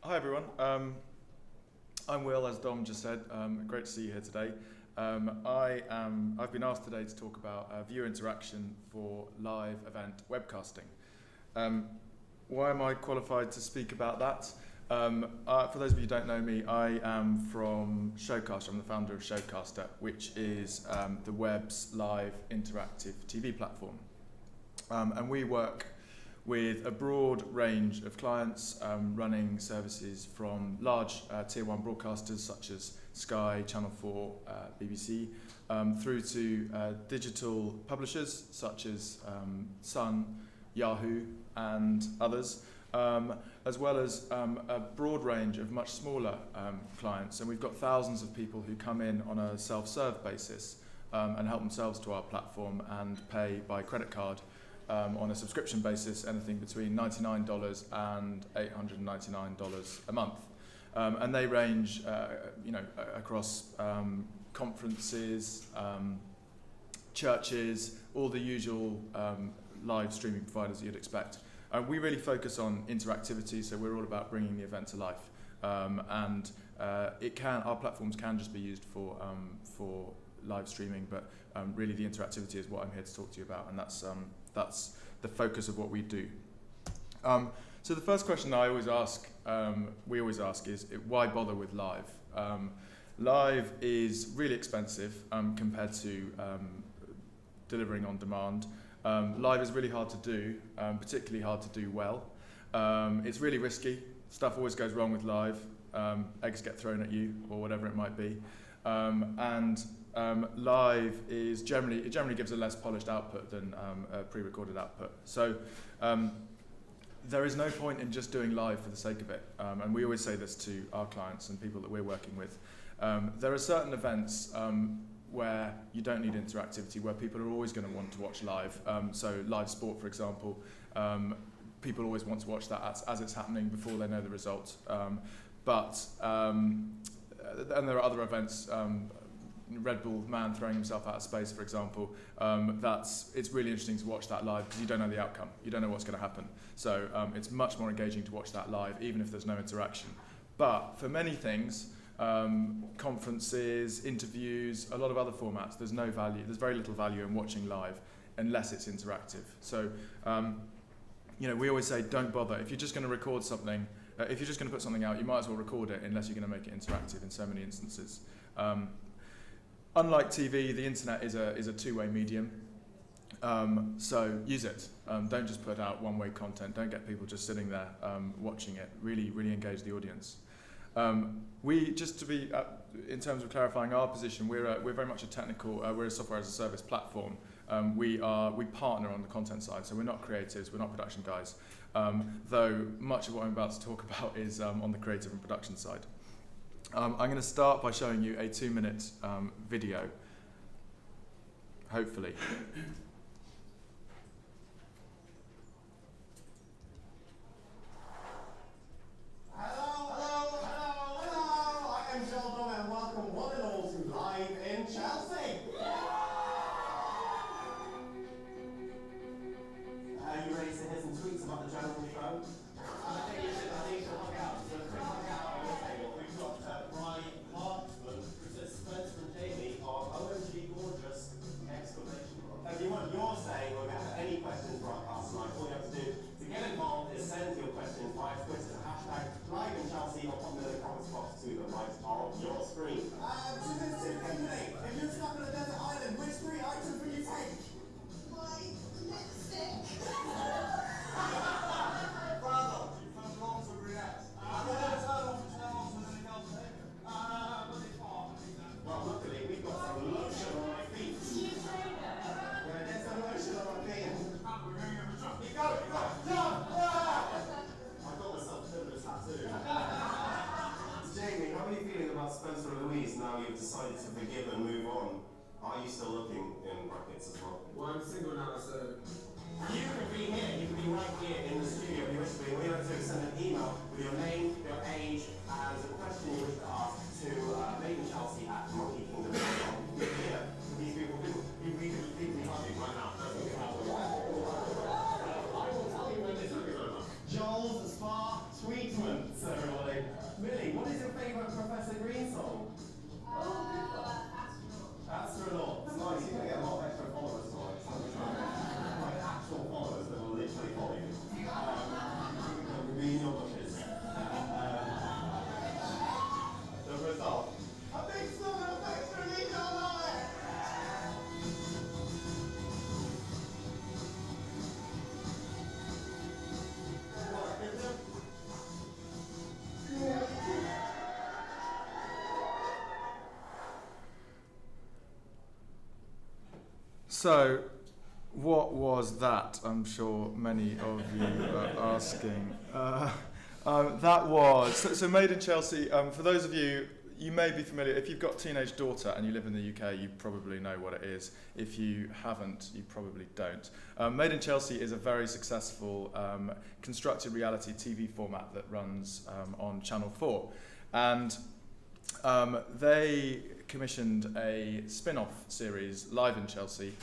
Hi everyone, I'm Will, as Dom just said. Great to see you here today. I've been asked today to talk about viewer interaction for live event webcasting. Why am I qualified to speak about that? For those of you who don't know me, I am from Showcaster. I'm the founder of Showcaster, which is the web's live interactive TV platform. And we work with a broad range of clients running services from large tier 1 broadcasters such as Sky, Channel 4, BBC, through to digital publishers such as Sun, Yahoo and others, as well as a broad range of much smaller clients. And we've got thousands of people who come in on a self-serve basis and help themselves to our platform and pay by credit card on a subscription basis, anything between $99 and $899 a month. And they range across conferences, churches, all the usual live streaming providers that you'd expect. We really focus on interactivity, so we're all about bringing the event to life. Our platforms can just be used for live streaming, but really the interactivity is what I'm here to talk to you about, and that's the focus of what we do. So the first question we always ask is, why bother with live? Live is really expensive compared to delivering on demand. Live is really hard to do, particularly hard to do well. It's really risky. Stuff always goes wrong with live. Eggs get thrown at you, or whatever it might be. Live is generally gives a less polished output than a pre-recorded output. So there is no point in just doing live for the sake of it. And we always say this to our clients and people that we're working with. There are certain events where you don't need interactivity, where people are always going to want to watch live. So live sport, for example, people always want to watch that as it's happening before they know the result. And there are other events, Red Bull man throwing himself out of space, for example. It's really interesting to watch that live because you don't know the outcome, you don't know what's going to happen. So it's much more engaging to watch that live, even if there's no interaction. But for many things, conferences, interviews, a lot of other formats, there's very little value in watching live unless it's interactive. So we always say, don't bother. If you're just going to record something, if you're just going to put something out, you might as well record it unless you're going to make it interactive in so many instances. Unlike TV, the internet is a two-way medium. So use it. Don't just put out one-way content. Don't get people just sitting there watching it. Really engage the audience. In terms of clarifying our position, we're very much a technical. We're a software as a service platform. We partner on the content side, so we're not creatives, we're not production guys. Though much of what I'm about to talk about is on the creative and production side. I'm going to start by showing you a 2-minute video, hopefully. If you want your say or have any questions for our cast tonight, all you have to do to get involved is send your questions via Twitter, #Live in Chelsea, or pop them in the comments box to the right of your screen. If you're stuck on a desert island, which 3 items will you take? My lipstick. Bravo, you found wrong to react. I'm going to turn off with anything else to take. Well, luckily, we've got some lotion on my feet. There's some lotion on my feet. You go! Jump! I got myself a feminist tattoo. Jamie, how are you feeling about Spencer and Louise now you've decided to forgive and move on? Are you still looking in brackets as well? Well, I'm single now, so... You could be here, you could be right here in the studio if you wish to be. All you have to do is send an email with your name, your age, and a question you wish to ask to madeinchelseaa@monkeykingdom.com. Here, these people be hunting right now. I will tell you when this is over. Joel's Spa Treatments, everybody. So, what was that? I'm sure many of you are asking. That was, so Made in Chelsea, for those of you, you may be familiar, if you've got a teenage daughter and you live in the UK, you probably know what it is. If you haven't, you probably don't. Made in Chelsea is a very successful constructed reality TV format that runs on Channel 4. And they commissioned a spin-off series, Live in Chelsea,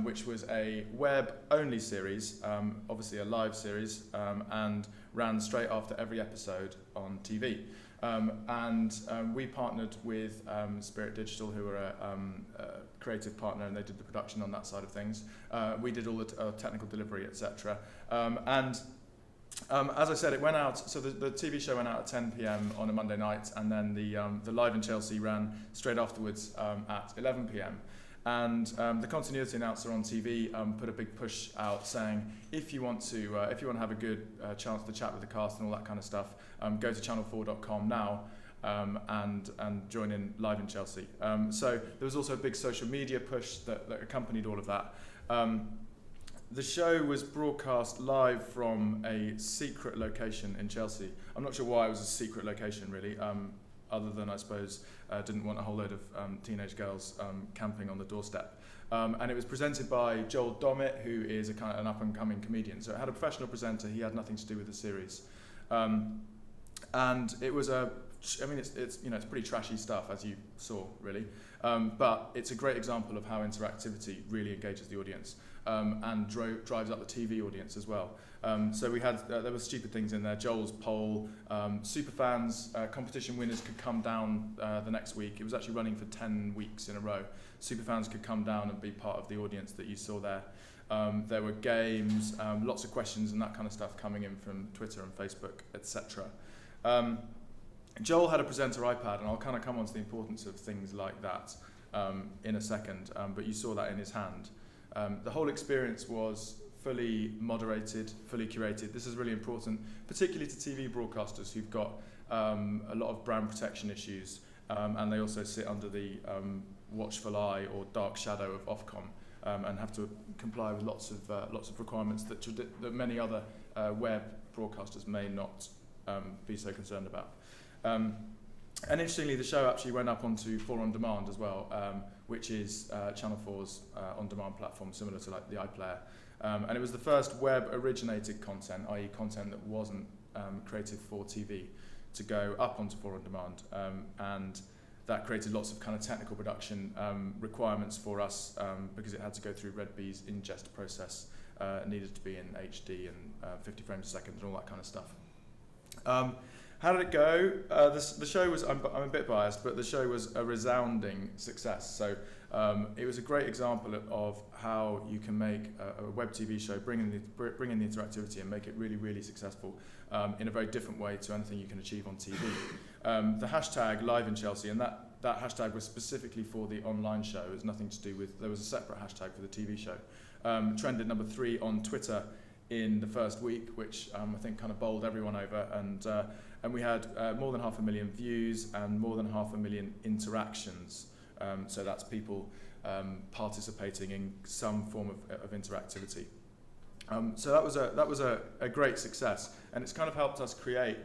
which was a web-only series, obviously a live series, and ran straight after every episode on TV. We partnered with Spirit Digital, who were a creative partner, and they did the production on that side of things. We did all the technical delivery, etc. As I said, it went out, so the TV show went out at 10 p.m. on a Monday night, and then the Live in Chelsea ran straight afterwards at 11 p.m. And the continuity announcer on TV put a big push out saying, if you want to have a good chance to chat with the cast and all that kind of stuff, go to channel4.com now and join in Live in Chelsea. So there was also a big social media push that accompanied all of that. The show was broadcast live from a secret location in Chelsea. I'm not sure why it was a secret location, really, other than, I suppose, didn't want a whole load of teenage girls camping on the doorstep. And it was presented by Joel Dommett, who is an up-and-coming comedian. So it had a professional presenter. He had nothing to do with the series. And it was it's pretty trashy stuff, as you saw, really. But it's a great example of how interactivity really engages the audience. And drives up the TV audience as well. So we had, there were stupid things in there, Joel's poll, superfans, competition winners could come down the next week. It was actually running for 10 weeks in a row. Superfans could come down and be part of the audience that you saw there. There were games, lots of questions and that kind of stuff coming in from Twitter and Facebook, etc. Joel had a presenter iPad, and I'll kind of come on to the importance of things like that in a second, but you saw that in his hand. The whole experience was fully moderated, fully curated. This is really important, particularly to TV broadcasters who've got a lot of brand protection issues, and they also sit under the watchful eye or dark shadow of Ofcom, and have to comply with lots of requirements that many other web broadcasters may not be so concerned about. And interestingly, the show actually went up onto 4 On Demand as well, which is Channel 4's on-demand platform, similar to like the iPlayer. And it was the first web-originated content, i.e. content that wasn't created for TV, to go up onto 4 On Demand. And that created lots of kind of technical production requirements for us, because it had to go through Red B's ingest process. It needed to be in HD and 50 frames a second and all that kind of stuff. How did it go? The show was, I'm a bit biased, but the show was a resounding success. So it was a great example of how you can make a web TV show, bring in the interactivity and make it really, really successful in a very different way to anything you can achieve on TV. The hashtag Live in Chelsea, and that hashtag was specifically for the online show. It was nothing to do with, there was a separate hashtag for the TV show. Trended number 3 on Twitter in the first week, which I think kind of bowled everyone over, and we had more than 500,000 views and more than 500,000 interactions. So that's people participating in some form of interactivity. So that was a great success, and it's kind of helped us create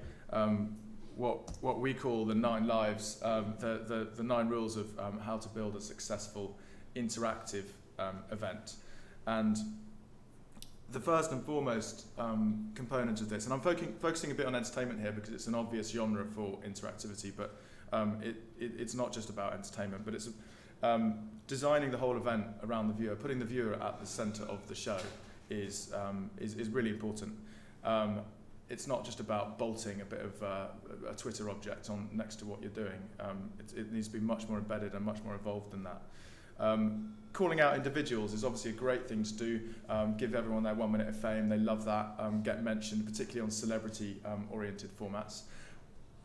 what we call the 9 lives, the 9 rules of how to build a successful interactive event. And the first and foremost component of this, and I'm focusing a bit on entertainment here because it's an obvious genre for interactivity, but it's not just about entertainment, but it's designing the whole event around the viewer, putting the viewer at the centre of the show is really important. It's not just about bolting a bit of a Twitter object on next to what you're doing. It needs to be much more embedded and much more evolved than that. Calling out individuals is obviously a great thing to do. Give everyone their 1 minute of fame. They love that. Get mentioned, particularly on celebrity-oriented formats.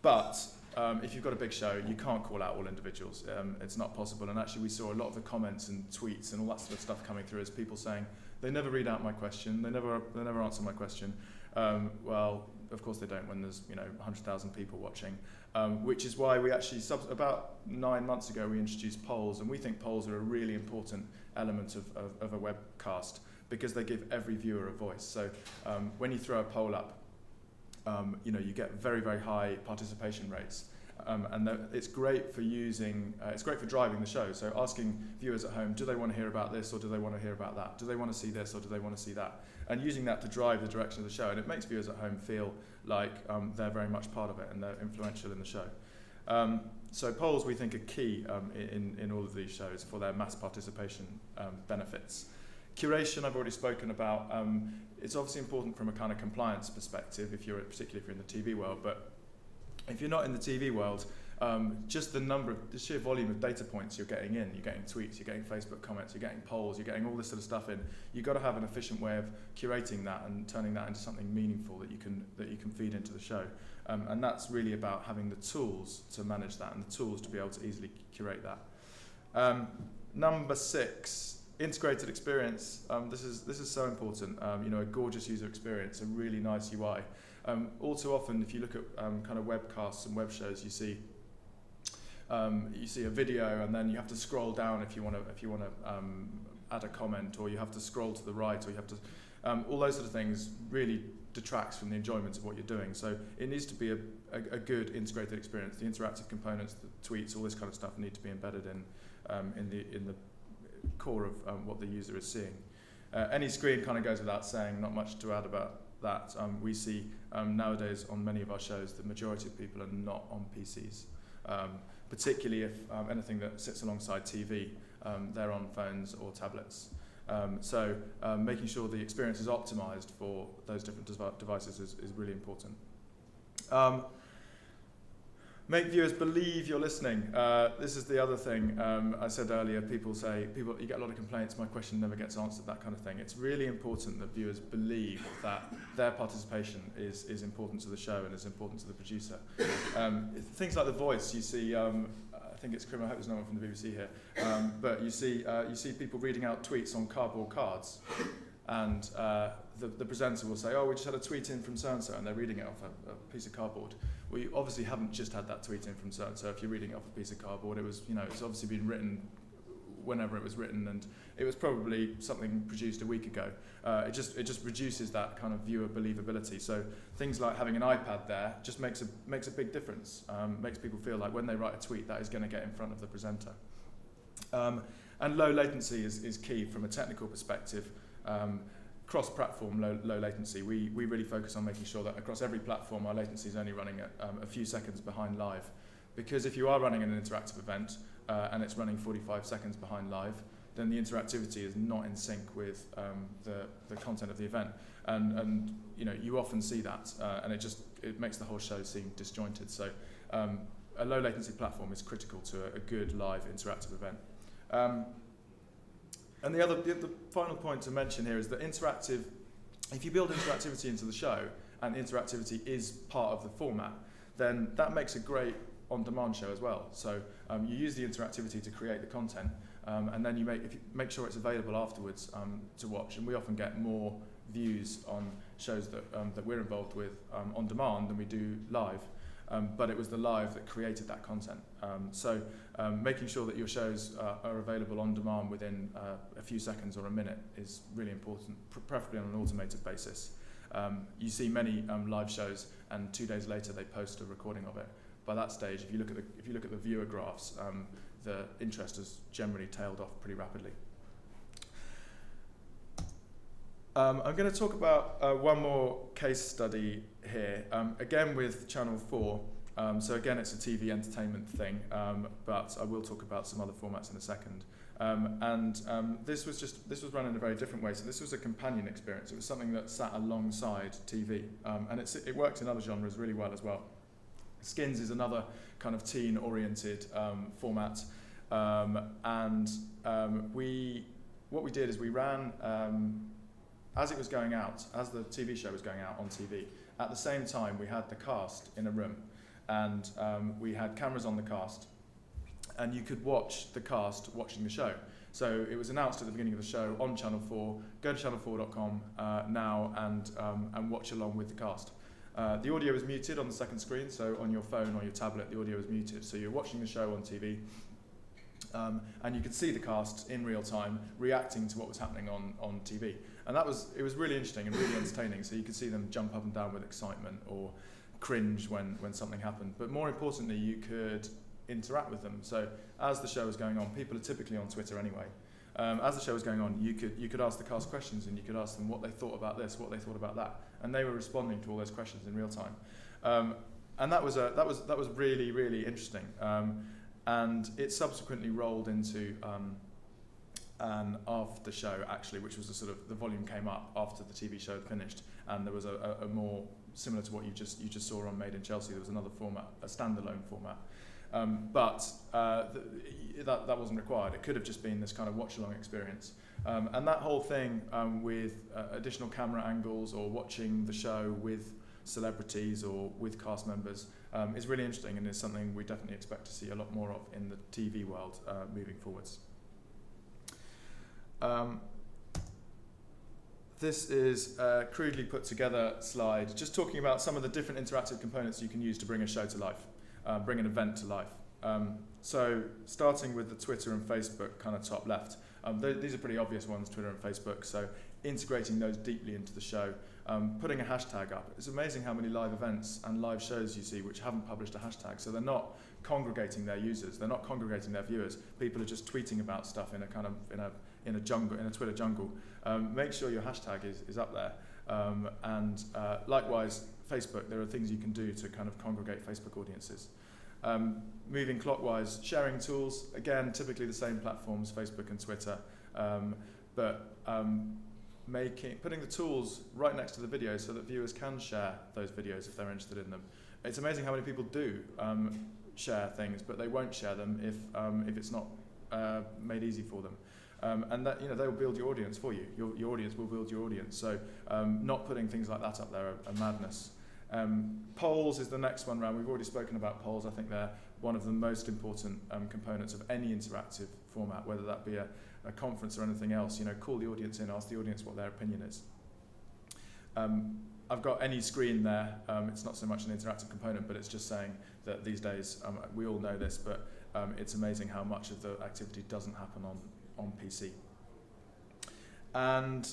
But if you've got a big show, you can't call out all individuals. It's not possible. And actually, we saw a lot of the comments and tweets and all that sort of stuff coming through as people saying, they never read out my question. They never answer my question. Well, of course they don't when there's 100,000 people watching, which is why we actually about 9 months ago we introduced polls, and we think polls are a really important element of a webcast because they give every viewer a voice. So when you throw a poll up, you get very, very high participation rates. And it's great for it's great for driving the show. So asking viewers at home, do they want to hear about this or do they want to hear about that? Do they want to see this or do they want to see that? And using that to drive the direction of the show. And it makes viewers at home feel like they're very much part of it and they're influential in the show. So polls we think are key in all of these shows for their mass participation benefits. Curation I've already spoken about. It's obviously important from a kind of compliance perspective, particularly if you're in the TV world, but if you're not in the TV world, just the sheer volume of data points you're getting in, you're getting tweets, you're getting Facebook comments, you're getting polls, you're getting all this sort of stuff in. You've got to have an efficient way of curating that and turning that into something meaningful that you can feed into the show. And that's really about having the tools to manage that and the tools to be able to easily curate that. Number 6, integrated experience. This is so important. A gorgeous user experience, a really nice UI. All too often, if you look at kind of webcasts and web shows, you see a video, and then you have to scroll down if you want to add a comment, or you have to scroll to the right, or you have to all those sort of things really detracts from the enjoyment of what you're doing. So it needs to be a good integrated experience. The interactive components, the tweets, all this kind of stuff need to be embedded in the core of what the user is seeing. Any screen kind of goes without saying. Not much to add about that. We see nowadays on many of our shows the majority of people are not on PCs, particularly if anything that sits alongside TV, they're on phones or tablets. So making sure the experience is optimized for those different devices is really important. Make viewers believe you're listening. This is the other thing I said earlier. You get a lot of complaints, my question never gets answered, that kind of thing. It's really important that viewers believe that their participation is important to the show and is important to the producer. Things like The Voice, you see, I think it's criminal, I hope there's no one from the BBC here, but you see people reading out tweets on cardboard cards, and the presenter will say, oh, we just had a tweet in from so-and-so, and they're reading it off a piece of cardboard. Well, you obviously haven't just had that tweet in from so-and-so. If you're reading it off a piece of cardboard, it's obviously been written whenever it was written, and it was probably something produced a week ago. It just reduces that kind of viewer believability. So things like having an iPad there just makes a big difference. Makes people feel like when they write a tweet, that is going to get in front of the presenter. And low latency is key from a technical perspective. Cross-platform low latency. We really focus on making sure that across every platform our latency is only running at a few seconds behind live, because if you are running an interactive event and it's running 45 seconds behind live, then the interactivity is not in sync with the content of the event, and you often see that, and it makes the whole show seem disjointed. So a low latency platform is critical to a good live interactive event. And the final point to mention here is that if you build interactivity into the show, and interactivity is part of the format, then that makes a great on-demand show as well. So you use the interactivity to create the content, and then you make sure it's available afterwards to watch. And we often get more views on shows that we're involved with on demand than we do live. But it was the live that created that content. So making sure that your shows are available on demand within a few seconds or a minute is really important, preferably on an automated basis. You see many live shows, and 2 days later they post a recording of it. By that stage, if you look at the viewer graphs, the interest has generally tailed off pretty rapidly. I'm going to talk about one more case study here, again with Channel 4. So again, it's a TV entertainment thing, but I will talk about some other formats in a second. This was run in a very different way. So this was a companion experience. It was something that sat alongside TV, and it works in other genres really well as well. Skins is another kind of teen-oriented format, what we did is we ran. As it was going out, as the TV show was going out on TV, at the same time we had the cast in a room, and we had cameras on the cast, and you could watch the cast watching the show. So it was announced at the beginning of the show on Channel 4, go to channel4.com now and watch along with the cast. The audio is muted on the second screen, so on your phone or your tablet, the audio is muted. So you're watching the show on TV, and you could see the cast in real time reacting to what was happening on TV. And it was really interesting and really entertaining. So you could see them jump up and down with excitement or cringe when something happened. But more importantly, you could interact with them. So as the show was going on, people are typically on Twitter anyway. As the show was going on, you could ask the cast questions, and you could ask them what they thought about this, what they thought about that, and they were responding to all those questions in real time. And that was really, really interesting. And it subsequently rolled into an after show, actually, which was the volume came up after the TV show had finished, and there was a more similar to what you just saw on Made in Chelsea. There was another format, a standalone format. But that wasn't required. It could have just been this kind of watch-along experience. And that whole thing with additional camera angles or watching the show with celebrities or with cast members is really interesting, and is something we definitely expect to see a lot more of in the TV world moving forwards. This is a crudely put together slide just talking about some of the different interactive components you can use to bring a show to life. Bring an event to life. So starting with the Twitter and Facebook kind of top left, these are pretty obvious ones, Twitter and Facebook, so integrating those deeply into the show, putting a hashtag up. It's amazing how many live events and live shows you see which haven't published a hashtag, so they're not congregating their users, they're not congregating their viewers, people are just tweeting about stuff in a kind of, in a Twitter jungle. Make sure your hashtag is up there. Likewise, Facebook, there are things you can do to kind of congregate Facebook audiences. Moving clockwise, sharing tools, again, typically the same platforms, Facebook and Twitter, but putting the tools right next to the videos so that viewers can share those videos if they're interested in them. It's amazing how many people do share things, but they won't share them if it's not made easy for them. And that, they will build your audience for you. Your audience will build your audience. So not putting things like that up there are madness. Polls is the next one round. We've already spoken about polls. I think they're one of the most important components of any interactive format, whether that be a conference or anything else. Call the audience in, ask the audience what their opinion is. I've got any screen there. It's not so much an interactive component, but it's just saying that these days, we all know this, but it's amazing how much of the activity doesn't happen on PC. And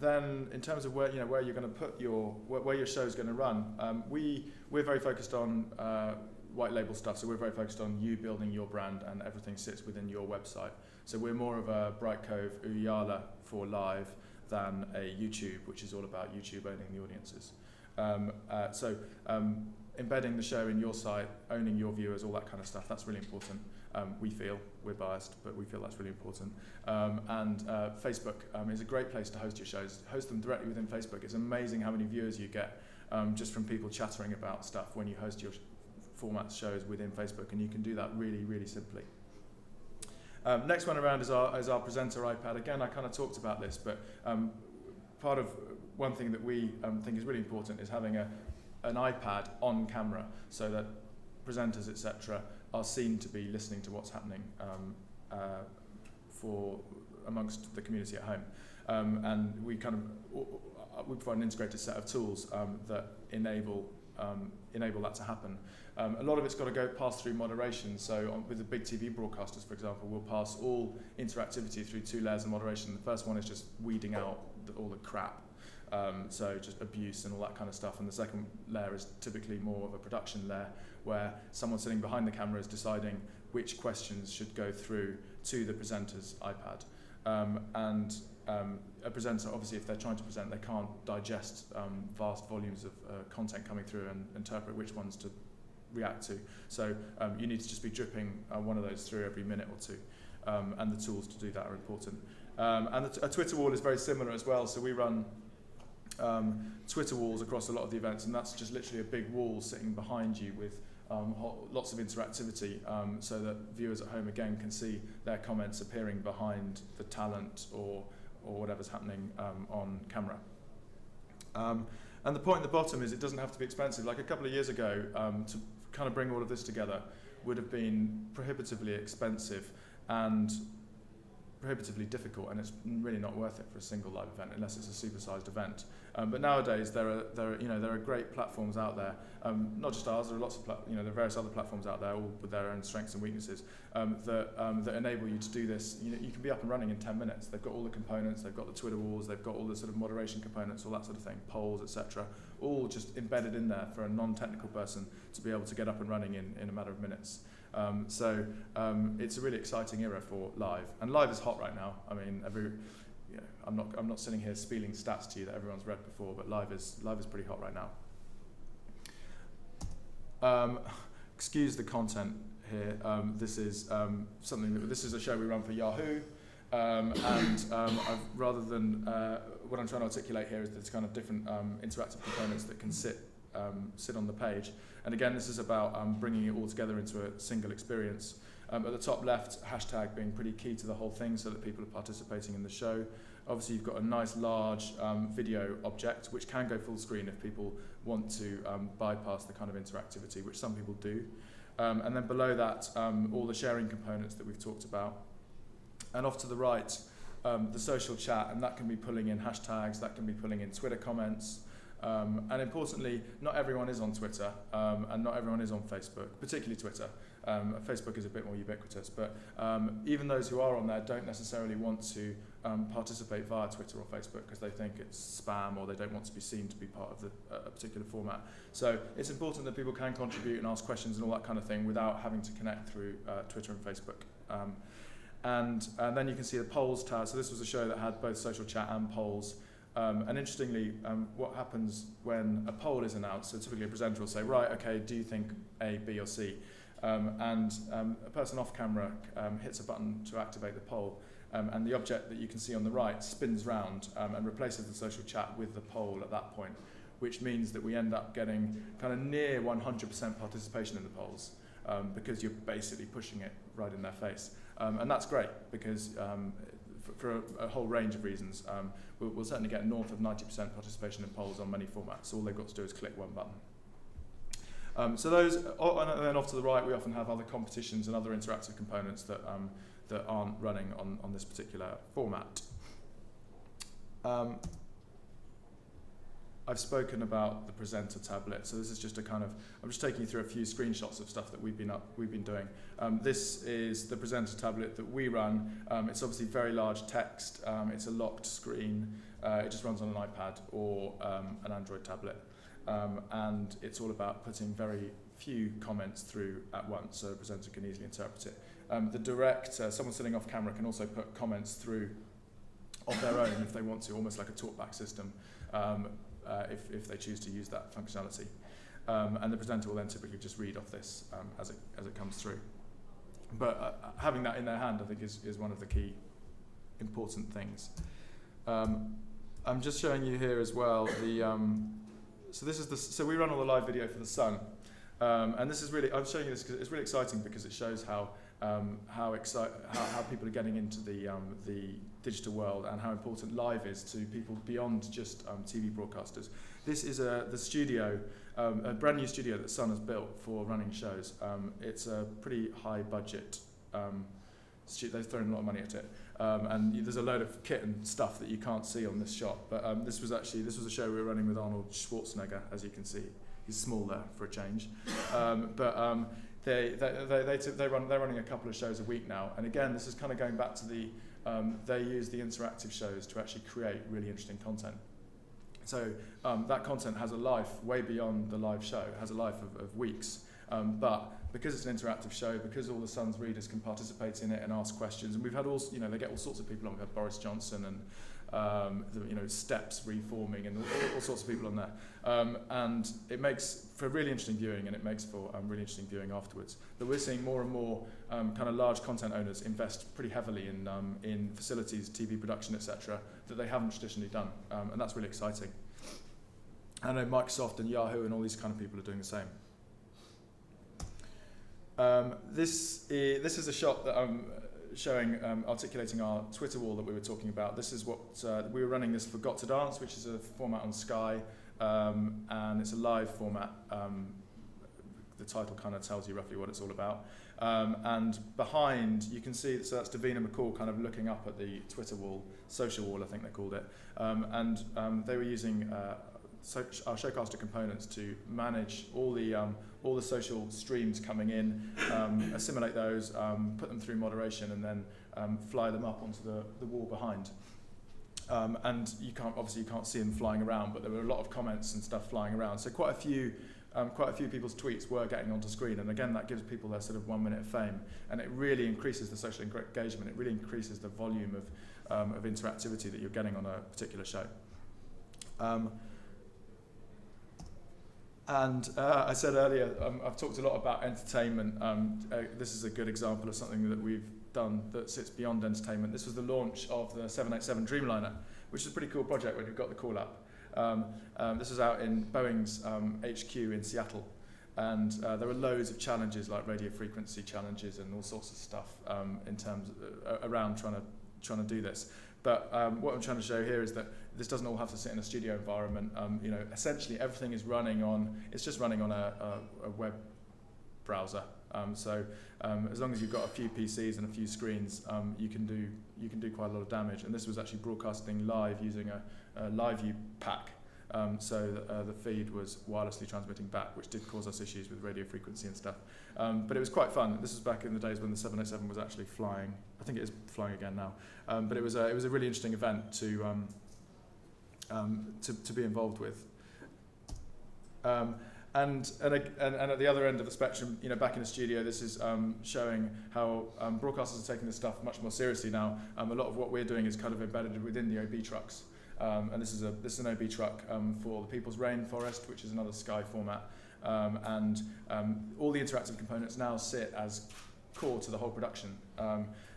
then in terms of where you're going to put where your show's going to run, we're very focused on white label stuff, so we're very focused on you building your brand, and everything sits within your website. So we're more of a Bright Cove Uyala for live than a YouTube, which is all about YouTube owning the audiences. Embedding the show in your site, owning your viewers, all that kind of stuff, that's really important. We feel, we're biased, but we feel that's really important. Facebook is a great place to host your shows. Host them directly within Facebook. It's amazing how many viewers you get just from people chattering about stuff when you host your format shows within Facebook, and you can do that really, really simply. Next one around is our presenter iPad. Again, I kind of talked about this, but part of one thing that we think is really important is having an iPad on camera, so that presenters, etc., are seen to be listening to what's happening amongst the community at home. And we provide an integrated set of tools that enable that to happen. A lot of it's got to go pass through moderation. So with the big TV broadcasters, for example, we'll pass all interactivity through 2 layers of moderation. The first one is just weeding out all the crap. So just abuse and all that kind of stuff. And the second layer is typically more of a production layer, where someone sitting behind the camera is deciding which questions should go through to the presenter's iPad. A presenter, obviously, if they're trying to present, they can't digest vast volumes of content coming through and interpret which ones to react to. So you need to just be dripping one of those through every minute or two. And the tools to do that are important. A Twitter wall is very similar as well. So we run Twitter walls across a lot of the events, and that's just literally a big wall sitting behind you with lots of interactivity, so that viewers at home again can see their comments appearing behind the talent or whatever's happening on camera. And the point at the bottom is it doesn't have to be expensive. Like a couple of years ago, to kind of bring all of this together would have been prohibitively expensive, and prohibitively difficult, and it's really not worth it for a single live event unless it's a supersized event. But nowadays there are great platforms out there, not just ours. There are lots of there are various other platforms out there, all with their own strengths and weaknesses, that enable you to do this. You can be up and running in 10 minutes. They've got all the components. They've got the Twitter walls. They've got all the sort of moderation components, all that sort of thing, polls, etc. All just embedded in there for a non-technical person to be able to get up and running in a matter of minutes. So it's a really exciting era for live, and live is hot right now. I mean, I'm not sitting here spieling stats to you that everyone's read before, but live is pretty hot right now. Excuse the content here. This is this is a show we run for Yahoo, rather than what I'm trying to articulate here is there's kind of different interactive components that can sit on the page. And again, this is about bringing it all together into a single experience. At the top left, hashtag being pretty key to the whole thing so that people are participating in the show. Obviously, you've got a nice large video object, which can go full screen if people want to bypass the kind of interactivity, which some people do. And then below that, all the sharing components that we've talked about. And off to the right, the social chat, and that can be pulling in hashtags, that can be pulling in Twitter comments. And importantly, not everyone is on Twitter, and not everyone is on Facebook, particularly Twitter. Facebook is a bit more ubiquitous, but even those who are on there don't necessarily want to participate via Twitter or Facebook because they think it's spam or they don't want to be seen to be part of a particular format. So it's important that people can contribute and ask questions and all that kind of thing without having to connect through Twitter and Facebook. And then you can see the polls tab. So this was a show that had both social chat and polls. And interestingly, what happens when a poll is announced, so typically a presenter will say, right, okay, do you think A, B or C? And a person off camera hits a button to activate the poll, and the object that you can see on the right spins round and replaces the social chat with the poll at that point, which means that we end up getting kind of near 100% participation in the polls because you're basically pushing it right in their face. And that's great because for a whole range of reasons, we'll certainly get north of 90% participation in polls on many formats. All they've got to do is click one button. So those, and then off to the right, we often have other competitions and other interactive components that aren't running on this particular format. I've spoken about the presenter tablet, so this is just I'm just taking you through a few screenshots of stuff that we've been doing. This is the presenter tablet that we run. It's obviously very large text. It's a locked screen. It just runs on an iPad or an Android tablet. And it's all about putting very few comments through at once, so the presenter can easily interpret it. The director, someone sitting off camera, can also put comments through of their own if they want to, almost like a talkback system, if they choose to use that functionality. And the presenter will then typically just read off this as it comes through. But having that in their hand, I think, is one of the key important things. I'm just showing you here as well so we run all the live video for the Sun, and this is really, I'm showing you this because it's really exciting because it shows how people are getting into the digital world and how important live is to people beyond just TV broadcasters. This is the studio, a brand new studio that Sun has built for running shows. It's a pretty high budget. They've thrown a lot of money at it, and there's a load of kit and stuff that you can't see on this shot. But this was a show we were running with Arnold Schwarzenegger, as you can see. He's small there for a change, they're running a couple of shows a week now. And again, this is kind of going back to they use the interactive shows to actually create really interesting content. So that content has a life way beyond the live show. It has a life of weeks. But because it's an interactive show, because all the Sun's readers can participate in it and ask questions, and we've had they get all sorts of people on. We've had Boris Johnson and Steps reforming and all sorts of people on there, and it makes for really interesting viewing, and it makes for really interesting viewing afterwards. But we're seeing more and more kind of large content owners invest pretty heavily in facilities, TV production, etc., that they haven't traditionally done, and that's really exciting. I know Microsoft and Yahoo and all these kind of people are doing the same. This is a shot that I'm showing, articulating our Twitter wall that we were talking about. This is what we were running this for Got to Dance, which is a format on Sky, and it's a live format the title kind of tells you roughly what it's all about. And behind, you can see, so that's Davina McCall kind of looking up at the Twitter wall, social wall, I think they called it. They were using our Showcaster components to manage all the social streams coming in, assimilate those, put them through moderation, and then fly them up onto the wall behind. And you can't see them flying around, but there were a lot of comments and stuff flying around. So quite a few people's tweets were getting onto screen, and again that gives people their sort of 1 minute of fame, and it really increases the social engagement. It really increases the volume of interactivity that you're getting on a particular show. I said earlier, I've talked a lot about entertainment. This is a good example of something that we've done that sits beyond entertainment. This was the launch of the 787 Dreamliner, which is a pretty cool project when you've got the call up. This was out in Boeing's HQ in Seattle, and there were loads of challenges like radio frequency challenges and all sorts of stuff in terms of, around trying to do this. But what I'm trying to show here is that this doesn't all have to sit in a studio environment. Essentially everything is running on, it's just running on a web browser. So as long as you've got a few PCs and a few screens, you can do quite a lot of damage. And this was actually broadcasting live using a live view pack. So the feed was wirelessly transmitting back, which did cause us issues with radio frequency and stuff. But it was quite fun. This was back in the days when the 787 was actually flying. I think it is flying again now. But it was a really interesting event to be involved with. And at the other end of the spectrum, back in the studio, this is showing how broadcasters are taking this stuff much more seriously now. A lot of what we're doing is kind of embedded within the OB trucks. And this is an OB truck for the People's Rainforest, which is another Sky format. All the interactive components now sit as core to the whole production.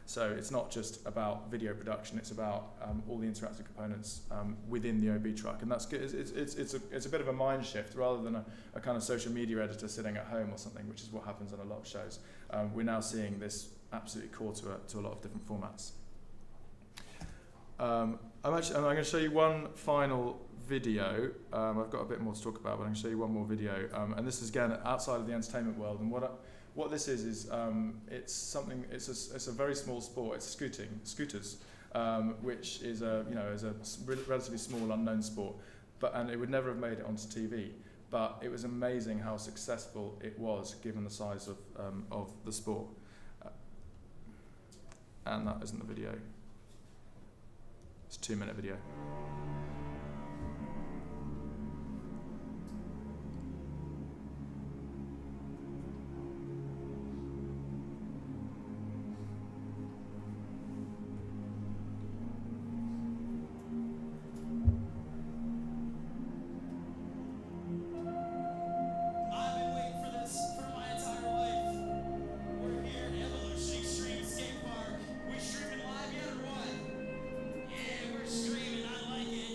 So it's not just about video production; it's about all the interactive components within the OB truck, and that's good. It's a bit of a mind shift rather than a kind of social media editor sitting at home or something, which is what happens on a lot of shows. We're now seeing this absolutely core to a lot of different formats. I'm going to show you one final video. I've got a bit more to talk about, but I'm going to show you one more video. And this is again outside of the entertainment world. And what this is it's something. It's a very small sport. It's scooters, which is a relatively small unknown sport. And it would never have made it onto TV. But it was amazing how successful it was given the size of the sport. And that isn't the video. It's a 2-minute video. Streaming, I like it.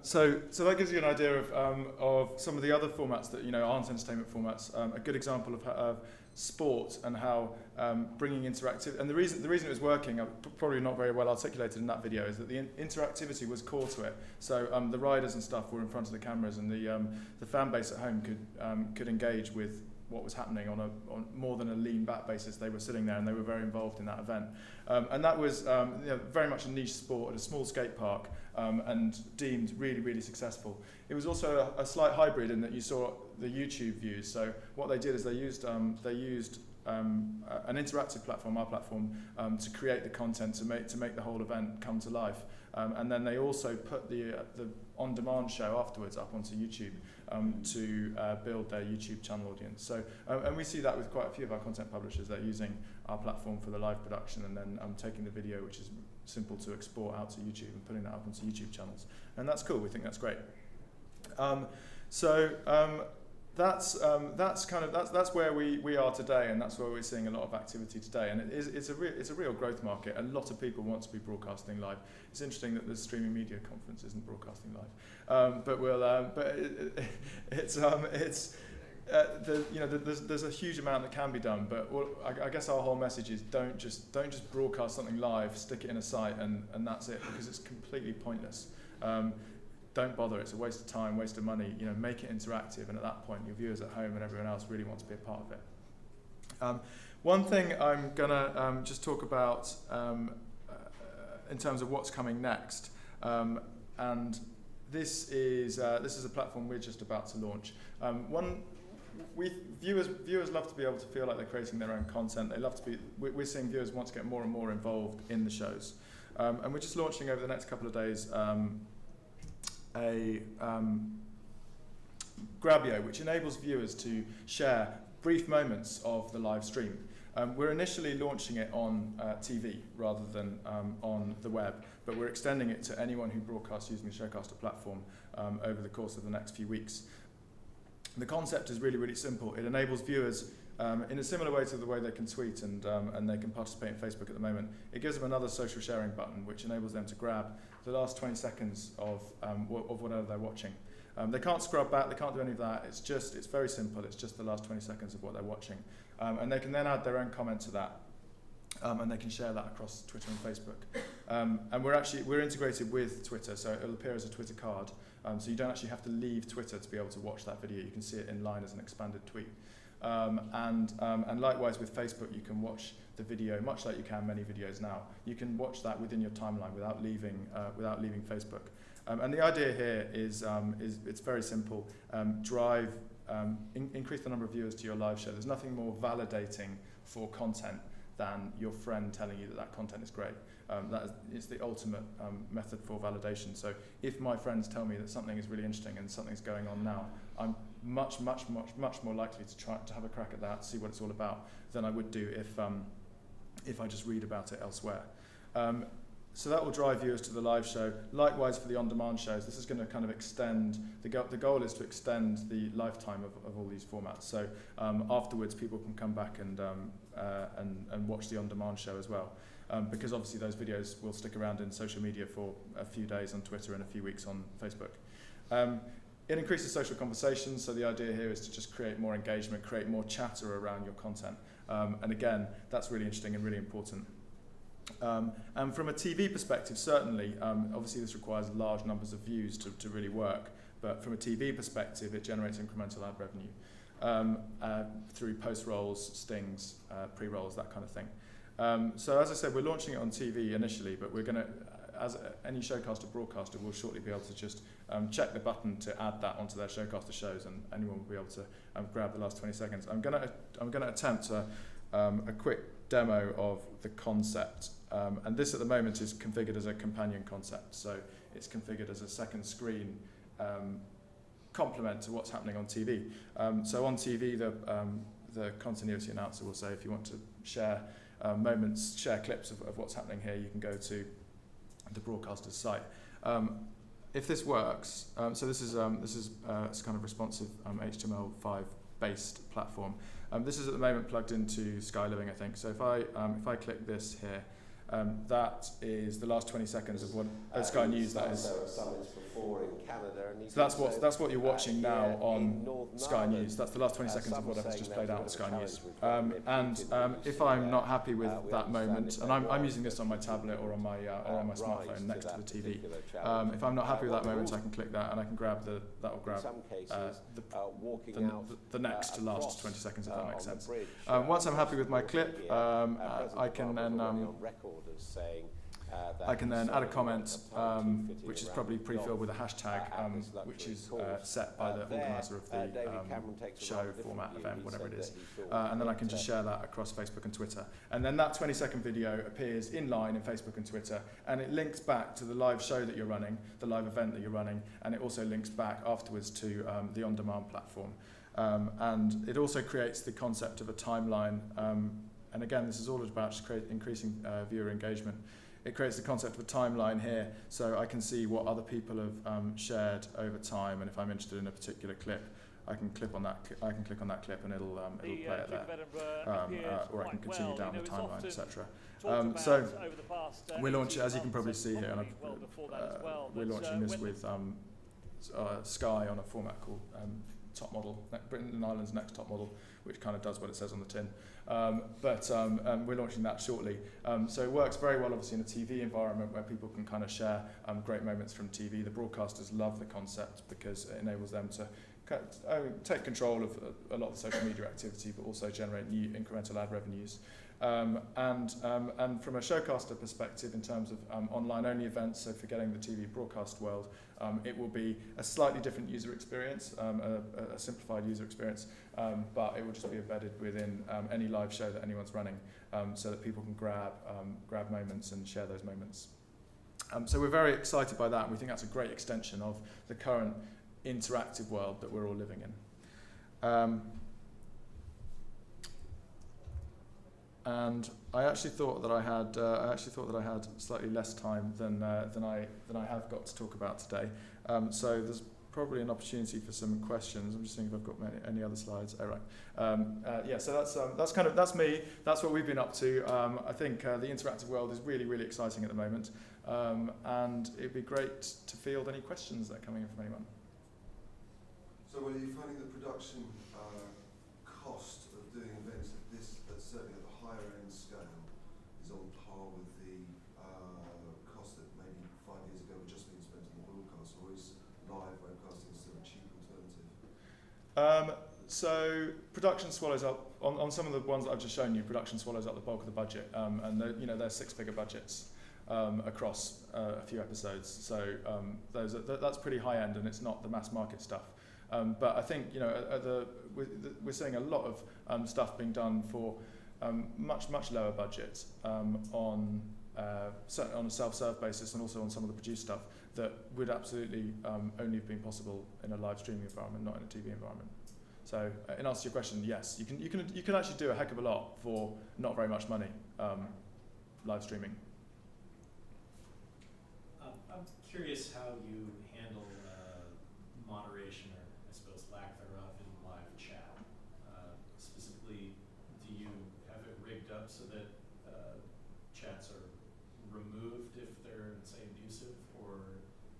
So that gives you an idea of some of the other formats that aren't entertainment formats. A good example of sport and how bringing interactive, and the reason it was working, probably not very well articulated in that video, is that the interactivity was core to it. So the riders and stuff were in front of the cameras, and the fan base at home could engage with what was happening on more than a lean back basis. They were sitting there and they were very involved in that event, and that was very much a niche sport at a small skate park, and deemed really, really successful. It was also a slight hybrid in that you saw the YouTube views. So what they did is they used an interactive platform, our platform, to create the content to make the whole event come to life, and then they also put the on-demand show afterwards up onto YouTube to build their YouTube channel audience. So and we see that with quite a few of our content publishers. They're using our platform for the live production, and then taking the video, which is simple to export out to YouTube, and putting that up onto YouTube channels, and that's cool. We think that's great. That's where we are today, and that's where we're seeing a lot of activity today. And it's a real growth market. A lot of people want to be broadcasting live. It's interesting that the Streaming Media Conference isn't broadcasting live, there's a huge amount that can be done. But I guess our whole message is don't just broadcast something live, stick it in a site, and that's it, because it's completely pointless. Don't bother. It's a waste of time, waste of money. Make it interactive, and at that point, your viewers at home and everyone else really want to be a part of it. One thing I'm gonna just talk about in terms of what's coming next, and this is a platform we're just about to launch. Viewers love to be able to feel like they're creating their own content. They love to be. We're seeing viewers want to get more and more involved in the shows, and we're just launching over the next couple of days a Grabio, which enables viewers to share brief moments of the live stream. We're initially launching it on TV rather than on the web, but we're extending it to anyone who broadcasts using the Showcaster platform over the course of the next few weeks. The concept is really, really simple. It enables viewers, in a similar way to the way they can tweet and they can participate in Facebook at the moment, it gives them another social sharing button, which enables them to grab the last 20 seconds of whatever they're watching. They can't scrub back, they can't do any of that. It's very simple. It's just the last 20 seconds of what they're watching. And they can then add their own comment to that. And they can share that across Twitter and Facebook. And we're integrated with Twitter, so it'll appear as a Twitter card. So you don't actually have to leave Twitter to be able to watch that video. You can see it in line as an expanded tweet. And likewise with Facebook, you can watch the video much like you can many videos now. You can watch that within your timeline without leaving Facebook. And the idea here is it's very simple. Increase the number of viewers to your live show. There's nothing more validating for content than your friend telling you that content is great. It's the ultimate method for validation. So if my friends tell me that something is really interesting and something's going on now, I'm much more likely to try to have a crack at that, see what it's all about, than I would do if I just read about it elsewhere. So that will drive viewers to the live show. Likewise for the on-demand shows, this is going to kind of extend, the goal is to extend the lifetime of all these formats. So afterwards people can come back and watch the on-demand show as well. Because obviously those videos will stick around in social media for a few days on Twitter and a few weeks on Facebook. It increases social conversations, so the idea here is to just create more engagement, create more chatter around your content. And again, that's really interesting and really important. And from a TV perspective, certainly, obviously this requires large numbers of views to really work, but from a TV perspective, it generates incremental ad revenue through post-rolls, stings, pre-rolls, that kind of thing. So as I said, we're launching it on TV initially, but we're going to, as any Showcaster broadcaster, will shortly be able to just check the button to add that onto their Showcaster shows, and anyone will be able to grab the last 20 seconds. I'm going to attempt a quick demo of the concept, and this at the moment is configured as a companion concept, so it's configured as a second screen complement to what's happening on TV. So on TV, the continuity announcer will say if you want to share moments, share clips of what's happening here, you can go to the broadcaster's site. If this works, so this is it's kind of responsive HTML5 based platform. This is at the moment plugged into Sky Living, I think. So if I click this here, That is the last 20 seconds of what Sky News, that is. So that's what you're watching now on Sky News. That's the last 20 seconds of whatever's just played out on Sky News. If I'm not happy with that moment, and I'm using this on my tablet or on my smartphone next to the TV, if I'm not happy with that moment, I can click that and I can grab the next to last 20 seconds, if that makes sense. Once I'm happy with my clip, I can then add a comment, which is probably pre-filled with a hashtag, which is set by the organiser of the show, format, event, whatever it is. And then I can just share that across Facebook and Twitter. And then that 20-second video appears in line in Facebook and Twitter, and it links back to the live show that you're running, the live event that you're running, and it also links back afterwards to the on-demand platform. And it also creates the concept of a timeline. And again, this is all about just increasing viewer engagement. It creates the concept of a timeline here, so I can see what other people have shared over time, and if I'm interested in a particular clip, I can click on that. I can click on that clip, and it'll play it there, or I can continue down the timeline, etc. So we're launching, as you can probably see here, and we're launching this with Sky on a format called Top Model, Britain and Ireland's next top model, which kind of does what it says on the tin. But we're launching that shortly. So it works very well, obviously, in a TV environment where people can kind of share great moments from TV. The broadcasters love the concept because it enables them to take control of a lot of the social media activity, but also generate new incremental ad revenues. And from a showcaster perspective, in terms of online-only events, so forgetting the TV broadcast world, it will be a slightly different user experience, a simplified user experience, but it will just be embedded within any live show that anyone's running, so that people can grab moments and share those moments. So we're very excited by that, and we think that's a great extension of the current interactive world that we're all living in. And I actually thought that I had slightly less time than I have got to talk about today. So there's probably an opportunity for some questions. I'm just thinking if I've got any other slides. Oh, right. Yeah. So that's me. That's what we've been up to. I think the interactive world is really, really exciting at the moment, and it'd be great to field any questions that are coming in from anyone. So, are you finding the production cost of doing events certainly at the higher end scale is on par with the cost that maybe 5 years ago were just being spent on the broadcast, or is live webcasting still a cheap alternative? So production swallows up, on some of the ones that I've just shown you, production swallows up the bulk of the budget, and they're six-figure budgets across a few episodes. So that's pretty high end, and it's not the mass market stuff. But I think we're seeing a lot of stuff being done for much lower budget on a self-serve basis, and also on some of the produced stuff that would absolutely only have been possible in a live streaming environment, not in a TV environment. So in answer to your question, yes, you can actually do a heck of a lot for not very much money, live streaming. I'm curious how you handle moderation, or I suppose lack thereof, in live chat. Specifically, do you have it rigged up so that chats are removed if they're, say, abusive, or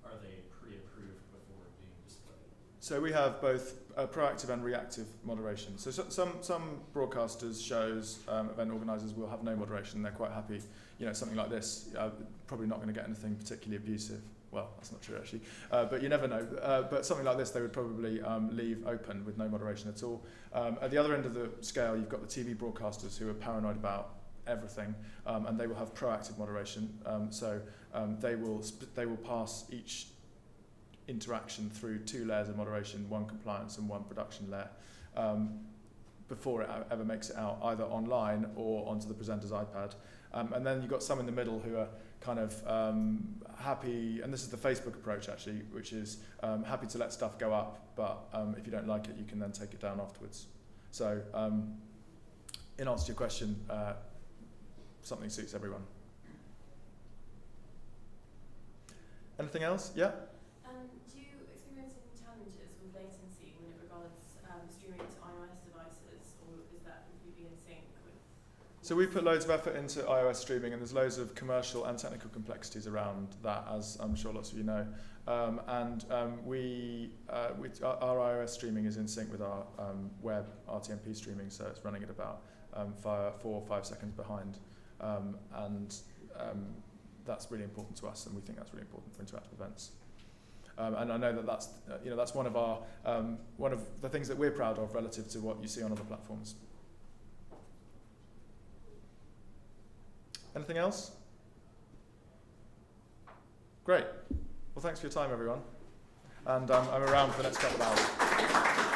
are they pre-approved before being displayed? So we have both proactive and reactive moderation. So some broadcasters, shows, event organisers will have no moderation. They're quite happy. Something like this, probably not going to get anything particularly abusive. Well, that's not true actually, but you never know. But something like this, they would probably leave open with no moderation at all. At the other end of the scale, you've got the TV broadcasters who are paranoid about everything, and they will have proactive moderation. So they will pass each interaction through 2 layers of moderation, 1 compliance and 1 production layer, before it ever makes it out, either online or onto the presenter's iPad. And then you've got some in the middle who are kind of happy, and this is the Facebook approach actually, which is happy to let stuff go up, but if you don't like it, you can then take it down afterwards. So in answer to your question, something suits everyone. Anything else? Yeah? Do you experience any challenges with latency when it regards streaming to iOS devices, or is that completely in sync with? So we put loads of effort into iOS streaming, and there's loads of commercial and technical complexities around that, as I'm sure lots of you know. Our iOS streaming is in sync with our web RTMP streaming, so it's running at about 4 or 5 seconds behind, that's really important to us, and we think that's really important for interactive events. And I know that that's one of the things that we're proud of relative to what you see on other platforms. Anything else? Great. Well, thanks for your time, everyone. And I'm around for the next couple of hours.